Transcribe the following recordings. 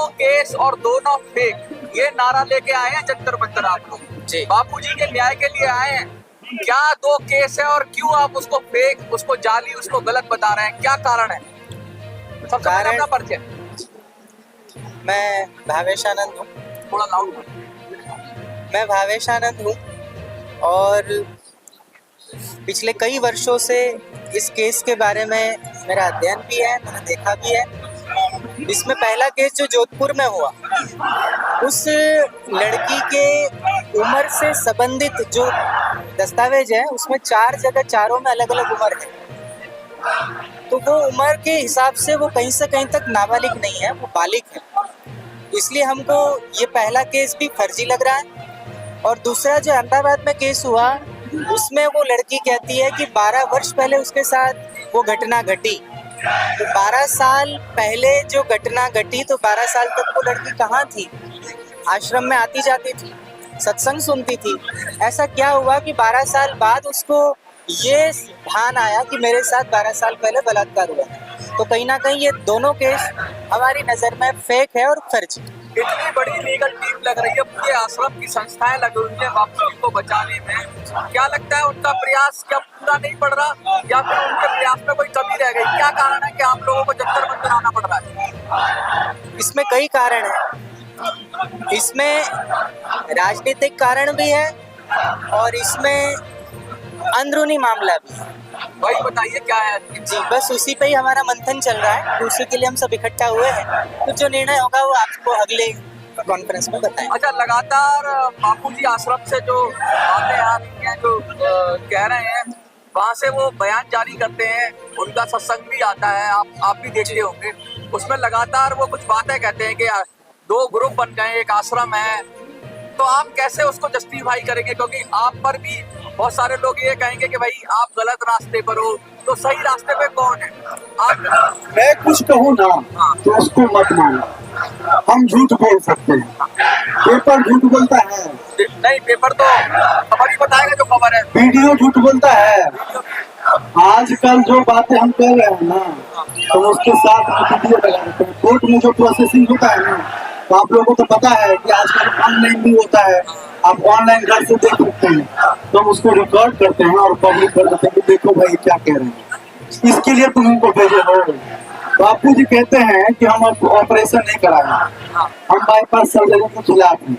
दोनों केस और दोनों फेक, ये नारा लेके आए हैं जंतर मंतर आप लोग जी। बापूजी के न्याय के लिए आए हैं। क्या दो केस है और क्यों आप उसको फेक, उसको जाली, उसको गलत बता रहे हैं, क्या कारण है? सबसे पहले अपना परिचय। मैं भावेश आनंद हूँ। थोड़ा लाउड। मैं भावेश आनंद हूँ और पिछले कई वर्षों से इस केस के बारे में मेरा अध्ययन भी है, मैंने देखा भी है। इसमें पहला केस जो जोधपुर में हुआ, उस लड़की के उम्र से संबंधित जो दस्तावेज है उसमें 4 जगह, चारों में अलग अलग उम्र है। तो वो उम्र के हिसाब से वो कहीं से कहीं तक नाबालिग नहीं है, वो बालिग है। इसलिए हमको ये पहला केस भी फर्जी लग रहा है। और दूसरा जो अहमदाबाद में केस हुआ, उसमें वो लड़की कहती है कि 12 वर्ष पहले उसके साथ वो घटना घटी। तो 12 साल पहले जो घटना घटी, तो 12 साल तक वो लड़की कहाँ थी? आश्रम में आती जाती थी, सत्संग सुनती थी। ऐसा क्या हुआ कि 12 साल बाद उसको ये ध्यान आया कि मेरे साथ 12 साल पहले बलात्कार हुआ? तो कहीं ना कहीं ये दोनों केस हमारी नज़र में फेक है और फर्जी। इतनी बड़ी लीगल टीम लग रही है, पूरे आश्रम की संस्थाएं लगी हुई है बापूजी को बचाने में। क्या लगता है उनका प्रयास क्या पूरा नहीं पड़ रहा, या फिर उनके प्रयास में कोई कमी रह गई? क्या कारण है कि आप लोगों को जंतर मंतर आना पड़ रहा है? इसमें कई कारण हैं। इसमें राजनीतिक कारण भी है और इसमें अंदरूनी मामला भी है। भाई बताइए क्या है? जी, बस उसी पे ही हमारा मंथन चल रहा है, तो उसी के लिए हम सब इकट्ठा हुए हैं। तो जो निर्णय होगा वो आपको अगले कॉन्फ्रेंस में बताएं। अच्छा, लगातार बापूजी आश्रम से जो बातें आ रही हैं, जो कह रहे हैं, वहाँ से वो बयान जारी करते हैं, उनका सत्संग भी आता है, आप भी देखते होंगे। उसमें लगातार वो कुछ बातें कहते हैं कि 2 ग्रुप बन गए, एक आश्रम है। तो आप कैसे उसको जस्टिफाई करेंगे? क्योंकि आप पर भी बहुत सारे लोग ये कहेंगे कि भाई आप गलत रास्ते पर हो, तो सही रास्ते पे कौन है? आप मैं कुछ कहूँ ना तो उसको मत मानो। हम झूठ बोल सकते हैं, पेपर झूठ बोलता है नहीं, पेपर तो खबर ही बताएगा जो खबर है। वीडियो झूठ बोलता है। आजकल जो बातें हम कर रहे हैं ना, तो उसके साथ हम वीडियो लगा देते हैं। कोर्ट में जो प्रोसेसिंग होता है ना, तो आप लोगों को तो पता है कि आजकल ऑनलाइन भी होता है, आप ऑनलाइन घर से देख सकते हैं। तो हम उसको रिकॉर्ड करते हैं और पब्लिक कर देते हैं कि देखो भाई क्या कह रहे हैं। इसके लिए तुम उनको भेजे हो। बापू जी कहते हैं कि हम ऑपरेशन नहीं कराएंगे, हम बाईपास सर्जरी के खिलाफ हैं।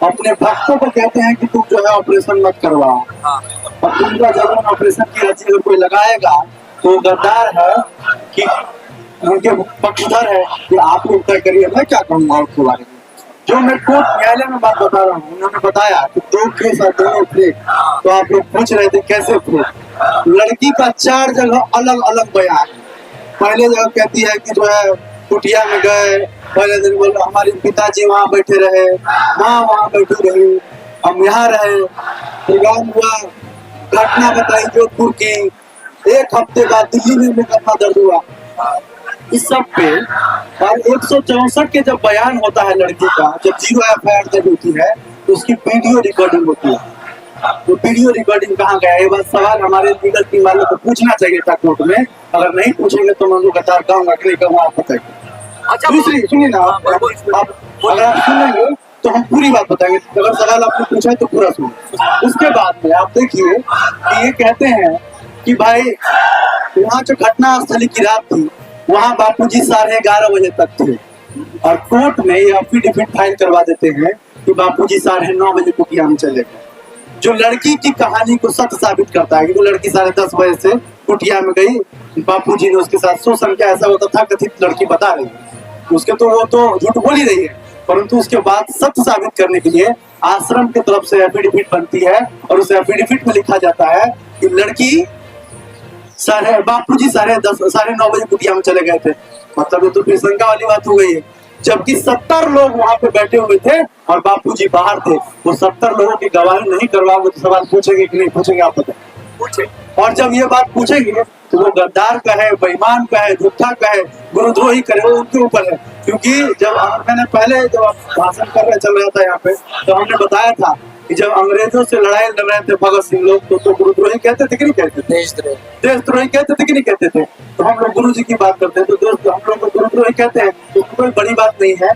अपने भक्तों को कहते हैं कि तुम जो है ऑपरेशन मत करवाओ। और उनका जब हम ऑपरेशन की अर्जी अगर कोई लगाएगा तो वो गद्दार है कि उनके पक्षधर है कि आप लोग तय करिए। मैं क्या कहूँगा उसके बारे में? जो मैं कोर्ट न्यायालय में बात बता रहा हूँ, उन्होंने बताया कि 2 केस और दोनों फेक। तो आप लोग पूछ रहे थे कैसे फेक? लड़की का 4 जगह अलग अलग बयान है। पहले जगह कहती है कि जो है कुटिया में गए, पहले दिन बोल हमारे पिताजी वहाँ बैठे रहे, माँ वहाँ बैठी रही, हम यहाँ रहे, प्रोग्राम हुआ, घटना बताई जोधपुर की। 1 हफ्ते बाद दिल्ली में मुकदमा दर्ज हुआ। इस सब पे और 164 के जब बयान होता है लड़की का, जब 0 FIR दर्ज होती है, तो उसकी वीडियो रिकॉर्डिंग होती है। तो वीडियो रिकॉर्डिंग कहाँ गया? ये बात सवाल हमारे लीगल टीम वालों को पूछना चाहिए था कोर्ट में। अगर नहीं पूछेंगे तो मैं उनको कतार कहूँगा कि नहीं कहूँगा, आप बताइए। अच्छा, दूसरी सुनिए ना, आप अगर आप सुनेंगे तो हम पूरी बात बताएंगे। अगर सवाल आपने पूछा है तो पूरा सुनिए। उसके बाद में आप देखिए कि ये कहते हैं कि भाई वहाँ जो घटना स्थली की रात थी, वहाँ बापूजी 11:30 बजे तक थे और कोर्ट में ये एफिडेविट फाइल करवा देते हैं कि बापूजी 9:30 बजे कुटिया में चले गए। जो लड़की की कहानी को सत्य साबित करता है कि वो लड़की 10:30 बजे से कुटिया में गई, बापूजी ने उसके साथ सोशल क्या ऐसा होता था कथित लड़की बता रही है, उसके तो वो तो झूठ बोल ही रही है। परंतु उसके बाद सत्य साबित करने के लिए आश्रम की तरफ से एफिडेविट बनती है और उस एफिडेविट में लिखा जाता है कि लड़की बापूजी 9:30 बजे कुटिया में चले गए थे। मतलब ये तो फिर शंका वाली बात हो गई है। जबकि 70 लोग वहां पे बैठे हुए थे और बापूजी बाहर थे। वो 70 लोगों की गवाही नहीं करवाओगे तो सवाल पूछेंगे कि नहीं पूछेंगे? आप बताएं। पूछे। और जब ये बात पूछेंगे तो वो गद्दार का है, बेईमान का है, झूठा का है, गुरुद्रोही करे, वो उनके ऊपर है। क्योंकि जब मैंने पहले जब भाषण कर रहे चल रहा था यहाँ पे, तो हमने बताया था कि जब अंग्रेजों से लड़ाई लड़ रहे थे भगत सिंह लोग, तो गुरुद्रोही कहते थे कि नहीं कहते थे? देशद्रोही कहते थे कि नहीं कहते थे? तो हम लोग गुरु जी की बात करते हैं तो दोस्त हम लोग को गुरुद्रोही कहते हैं, तो कोई बड़ी बात नहीं है।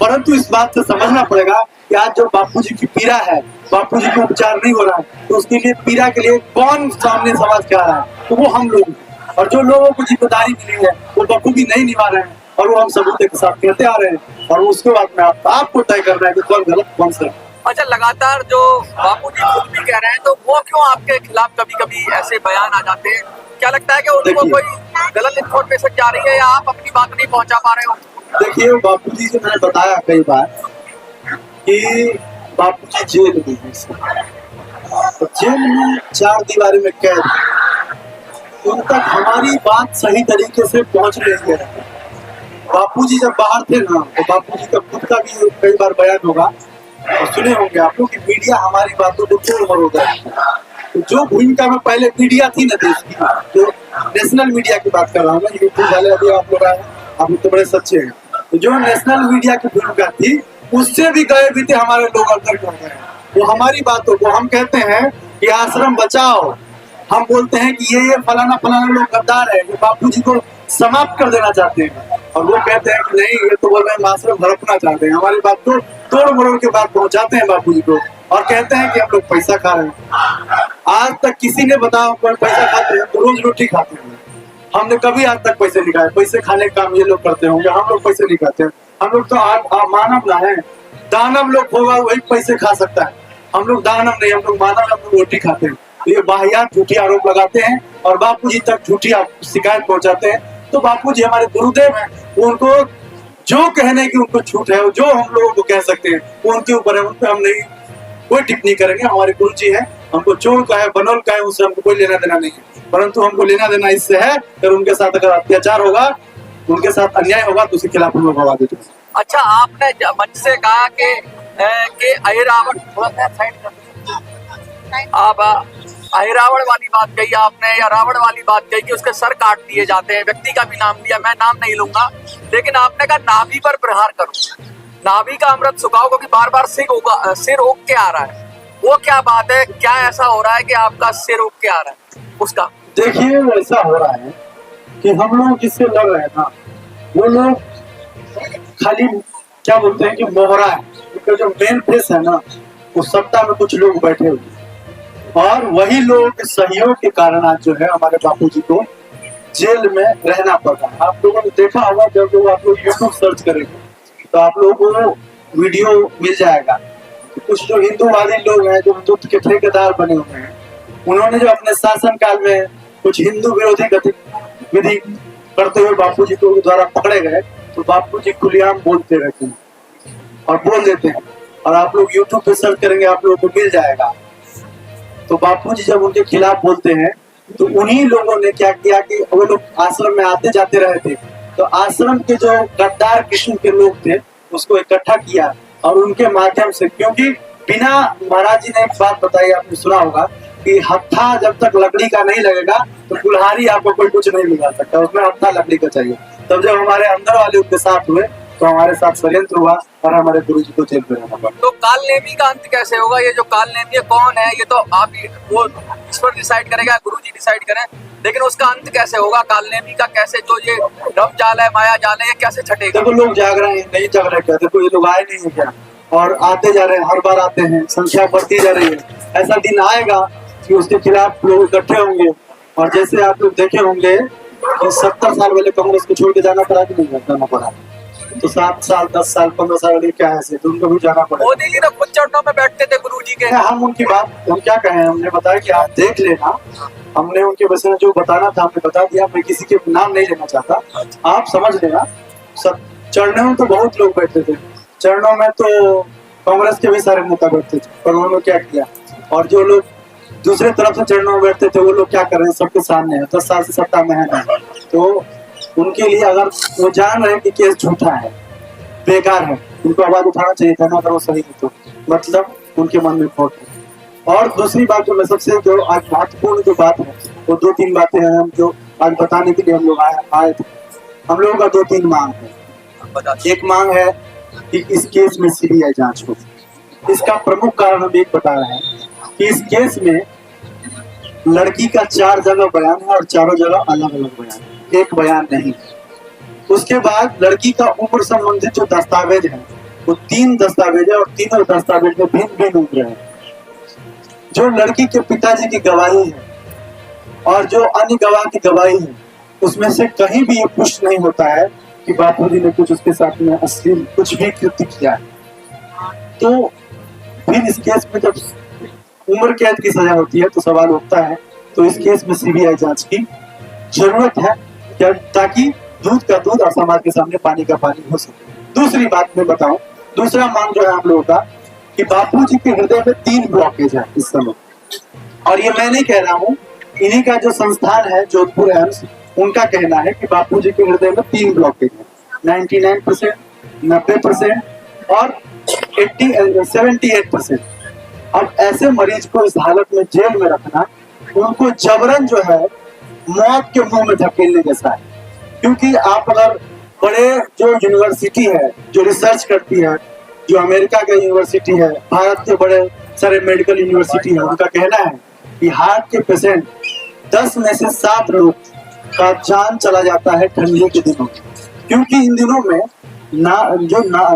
परंतु इस बात से समझना पड़ेगा कि आज जो बापूजी की पीड़ा है, बापूजी को उपचार नहीं हो रहा है, तो उसके लिए पीड़ा के लिए कौन सामने समाज के आ रहा है, तो वो हम लोग हैं। और जो लोगों को जिम्मेदारी मिली है वो बखूबी नहीं निभा रहे हैं और वो हम सबूत के साथ कहते आ रहे हैं, और उसके बाद में आपको तय करना है कि कौन गलत कौन सही। अच्छा, लगातार जो बापूजी खुद भी कह रहे हैं, तो वो क्यों आपके खिलाफ कभी कभी ऐसे बयान आ जाते हैं? क्या लगता है कि उनको कोई गलत इन्फॉर्मेशन जा रही है या आप अपनी बात नहीं पहुंचा पा रहे हो? देखिए, बापूजी से मैंने बताया कई बार कि बापूजी जेल में है, तो जेल में 4 दीवारी में कैद, उन तक हमारी बात सही तरीके से पहुंच रही है। बापूजी जब बाहर थे ना, तो बापूजी का खुद का भी कई बार बयान होगा और सुने होंगे आप लोग कि मीडिया हमारी बातों को क्यों मरोड़ है। तो जो भूमिका में पहले मीडिया थी ना देश की, जो नेशनल मीडिया की बात कर रहा हूँ मैं, यूट्यूब वाले अभी आप लोग आए, आप लोग तो बड़े सच्चे हैं, तो जो नेशनल मीडिया की भूमिका थी उससे भी गए बीते हमारे लोग अंदर कर गए। वो हमारी बातों को, हम कहते हैं कि आश्रम बचाओ, हम बोलते हैं कि ये फलाना फलाना लोग गद्दार है, ये बापूजी को समाप्त कर देना चाहते हैं, और वो कहते हैं कि नहीं, ये तो बोल रहे हैं आश्रम हड़पना चाहते हैं। हमारी बात को तोड़ मरोड़ के बात पहुंचाते हैं बापूजी को और कहते हैं कि हम लोग पैसा खा रहे हैं। आज तक किसी ने बताओ कोई पैसा खाते हैं तो रोज रोटी खाते हैं, हमने कभी आज तक पैसे नहीं खाए। पैसे खाने का काम ये लोग करते होंगे, हम लोग पैसे नहीं खाते हैं। हम लोग तो मानव ना है, दानव लोग होगा वही पैसे खा सकता है, हम लोग दानव नहीं, हम लोग मानव, हम लोग रोटी खाते हैं। तो ये बाहियात झूठी आरोप लगाते हैं और बापूजी तक झूठी शिकायत पहुंचाते हैं। तो बापूजी हमारे गुरुदेव हैं, वो उनको जो कहने की उनको छूट है, जो हम लोगों को कह सकते हैं वो उनके ऊपर है, उन पर हम नहीं कोई टिप्पणी करेंगे। हमारे गुरु जी है, हमको चोर का है, बनोल का है, उससे हमको कोई लेना देना नहीं है, परंतु हमको लेना देना इससे है कि उनके साथ अगर अत्याचार होगा, उनके साथ अन्याय होगा तो उसके खिलाफ हम लोग आवाज देते हैं। अच्छा, आपने मंच से कहा कि अहिरावण, थोड़ा सा साइड कर, आप अहिरावण वाली बात कही आपने, या रावण वाली बात कही कि उसके सर काट दिए जाते हैं, व्यक्ति का भी नाम लिया, मैं नाम नहीं लूंगा, लेकिन आपने कहा नाभि पर प्रहार करो, नाभि का अमृत सुखाओ, क्योंकि बार बार सिर उग के आ रहा है। वो क्या बात है, क्या ऐसा हो रहा है कि आपका सिर उग के आ रहा है उसका? देखिए, ऐसा हो रहा है कि हम लोग जिससे लड़ रहे हैं ना, वो लोग खाली क्या बोलते हैं कि मोहरा है, उनका जो मेन फेस है ना, वो सत्ता में कुछ लोग बैठे हुए, और वही लोगों के सहयोग के कारण आज जो है हमारे बापूजी को जेल में रहना पड़ रहा है। आप लोगों ने देखा होगा, जब आप लोग यूट्यूब सर्च करेंगे तो आप लोगों को वीडियो मिल जाएगा। कुछ जो हिंदूवादी लोग हैं, जो हिंदुत्व के ठेकेदार बने हुए हैं, उन्होंने जो अपने शासन काल में कुछ हिंदू विरोधी गतिविधि करते हुए बापूजी को द्वारा पकड़े गए, तो बापूजी खुलेआम बोलते रहते हैं और बोल देते हैं, और आप लोग यूट्यूब पे सर्च करेंगे आप लोगों को मिल जाएगा। तो बापूजी जब उनके खिलाफ बोलते हैं, तो उन्हीं लोगों ने क्या किया कि वो लोग आश्रम में आते जाते रहे थे, तो आश्रम के जो गद्दार किस्म के लोग थे उसको इकट्ठा किया, और उनके माध्यम से, क्योंकि बिना, महाराज जी ने एक बात बताई, आपने सुना होगा कि हत्था जब तक लकड़ी का नहीं लगेगा तो कुल्हाड़ी आपको कोई कुछ नहीं मिला सकता, उसमें हत्था लकड़ी का चाहिए। तब जब हमारे अंदर वाले उनके साथ हुए तो हमारे साथ षड्यंत्र हुआ और हमारे गुरु जी को जेल में रहना पड़ा। तो कालनेमी का अंत कैसे होगा? ये जो कालनेमी है कौन है, ये तो आप वो ईश्वर डिसाइड करेगा, गुरु जी डिसाइड करें, लेकिन उसका अंत कैसे होगा? कालनेमी का कैसे, जो ये रम जाल है, माया जाल है, ये कैसे छटेगा? देखो, लोग जाग रहे हैं, नहीं जाग रहे क्या? देखो, ये लोग आए नहीं है क्या, और आते जा रहे हैं, हर बार आते हैं, संख्या बढ़ती जा रही है। ऐसा दिन आएगा कि उसके खिलाफ लोग इकट्ठे होंगे, और जैसे आप लोग देखे होंगे कि 70 साल वाले कांग्रेस को छोड़ के जाना पड़ा कि नहीं जाना पड़ा, तो 7 साल 10 साल 15 साल वाले क्या है, तो उनको भी जाना पड़ा। मोदी जी तो खुद चरणों में बैठते थे गुरु जी के। हम उनकी बात, हम क्या कहें, हमने बताया कि आप देख लेना, हमने उनके विषय में जो बताना था हमने बता दिया, मैं किसी के नाम नहीं लेना चाहता, आप समझ लेना। सब चरणों में तो बहुत लोग बैठते थे, चरणों में तो कांग्रेस के भी सारे नेता बैठते थे, पर उन्होंने क्या किया, और जो लोग दूसरे तरफ से चरणों में बैठते थे वो लोग क्या कर रहे हैं, सबके सामने है, 10 साल से सत्ता में है ना, तो उनके लिए अगर वो जान रहे हैं कि केस झूठा है, बेकार है, उनको आवाज उठाना चाहिए था ना, अगर वो सही है तो, मतलब उनके मन में खोट है। और दूसरी बात जो मैं सबसे, जो आज महत्वपूर्ण जो बात है, वो 2-3 बातें हैं हम जो आज बताने के लिए हम लोग आए थे। हम लोगों का 2-3 मांग है। एक मांग है कि इस केस में सीबीआई जांच हो। इसका प्रमुख कारण हम एक बता रहे हैं कि इस केस में लड़की का 4 जगह बयान है और चारों जगह अलग अलग बयान है, एक बयान नहीं। उसके बाद लड़की का उम्र संबंधित जो दस्तावेज है वो 3 दस्तावेज है और तीनों दस्तावेज में भिन्न भिन्न उम्र है। जो लड़की के पिताजी की गवाही है और जो अन्य गवाह की गवाही है, उसमें से कहीं भी ये पुष्ट नहीं होता है कि बापूजी ने कुछ उसके साथ में अश्लील कुछ भी कृत्य किया है। तो फिर इस केस में जब उम्र कैद की सजा होती है तो सवाल उठता है, तो इस केस में सीबीआई जांच की जरूरत है क्या, ताकि दूध का दूध और समाज के सामने पानी का पानी हो सके। दूसरी बात मैं बताऊं, दूसरा मांग जो है आप लोगों का कि बापूजी के हृदय में 3 ब्लॉकेज है इस समय, और ये मैं नहीं कह रहा हूँ, इन्हीं का जो संस्थान है जोधपुर एम्स, उनका कहना है कि बापूजी के हृदय में 3 ब्लॉकेज है, 99%, 90% और 78%। अब ऐसे मरीज को इस हालत में जेल में रखना, उनको जबरन जो है मौत के मुंह में धकेलने जैसा है। क्योंकि आप अगर बड़े जो यूनिवर्सिटी है जो रिसर्च करती है, जो अमेरिका का यूनिवर्सिटी है, भारत के बड़े सारे मेडिकल यूनिवर्सिटी है, उनका कहना है कि हार्ट के पेशेंट 10 में से 7 लोग का जान चला जाता है ठंडी के दिनों में, क्योंकि इन दिनों में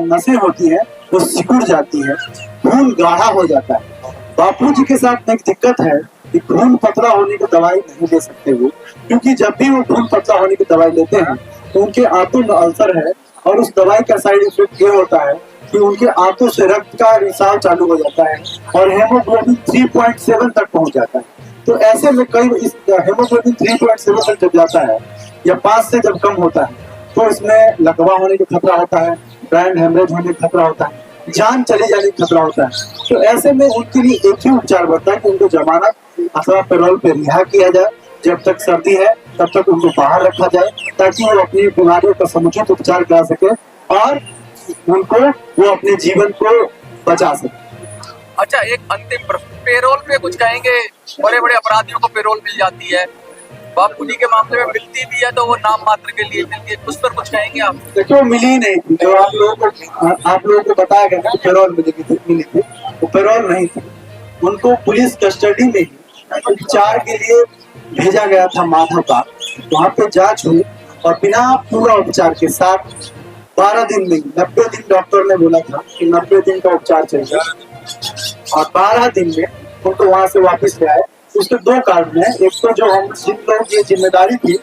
नसें होती है वो सिकुड़ जाती है, खून गाढ़ा हो जाता है। बापूजी के साथ एक दिक्कत है कि खून पतला होने की दवाई नहीं ले सकते वो, क्योंकि जब भी वो खून पतला होने की दवाई लेते हैं तो उनके आंतों में अल्सर है, और उस दवाई का साइड इफेक्ट ये होता है कि उनके आंतों से रक्त का रिसाव चालू हो जाता है और हेमोग्लोबिन 3.7 तक पहुंच जाता है। तो ऐसे में कई इस हेमोग्लोबिन 3.7 तक जब जाता है या 5 से जब कम होता है तो इसमें लकवा होने का खतरा होता है, ब्रेन हेमरेज होने का खतरा होता है, जान चले जाने का खतरा होता है। तो ऐसे में उनके लिए एक ही उपचार बनता है कि उनको जमानत अथवा पैरोल पे रिहा किया जाए, जब तक सर्दी है तब तक उनको बाहर रखा जाए, ताकि वो अपनी बीमारियों का समुचित उपचार करा सके और उनको वो अपने जीवन को बचा सके। अच्छा, एक अंतिम प्रश्न, पेरोल पे कुछ कहेंगे? बड़े बड़े अपराधियों को पेरोल मिल जाती है, बापूजी के मामले में मिलती भी है तो वो नाम मात्र के लिए मिलती है, उस पर कुछ कहेंगे आप? देखिए, वो मिली ही नहीं थी। जो आप लोगों को बताया गया कि पेरोल मिली थी, वो पेरोल नहीं थी। उनको पुलिस कस्टडी में ही उपचार के लिए भेजा गया था माधव पार्क। वहाँ पे जांच हुई और बिना पूरा उपचार के साथ 12 दिन में, 90 दिन डॉक्टर ने बोला था कि 90 दिन का उपचार चाहिए, और 12 दिन में उनको वहां से वापस ले आए। उसके 2 कारण हैं। एक तो जो हम जिन लोगों की जिम्मेदारी थी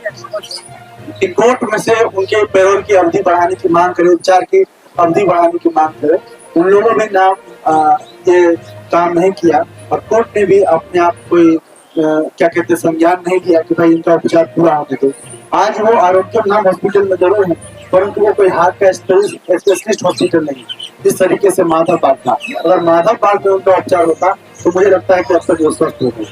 कि कोर्ट में से उनके पेरोल की अवधि बढ़ाने की मांग करे, उपचार की अवधि बढ़ाने की मांग करे, उन लोगों ने ये काम नहीं किया, और कोर्ट ने भी अपने आप कोई क्या कहते संज्ञान नहीं लिया कि भाई इनका उपचार पूरा होने दो। आज वो आरोग्यम नाम हॉस्पिटल में जरूर है, परंतु वो कोई हार्ट का स्पेशलिस्ट हॉस्पिटल नहीं जिस तरीके से माधव पार्क था। अगर माधव पार्क में उनका उपचार होता तो मुझे लगता है कि अब तक वो स्वस्थ होते।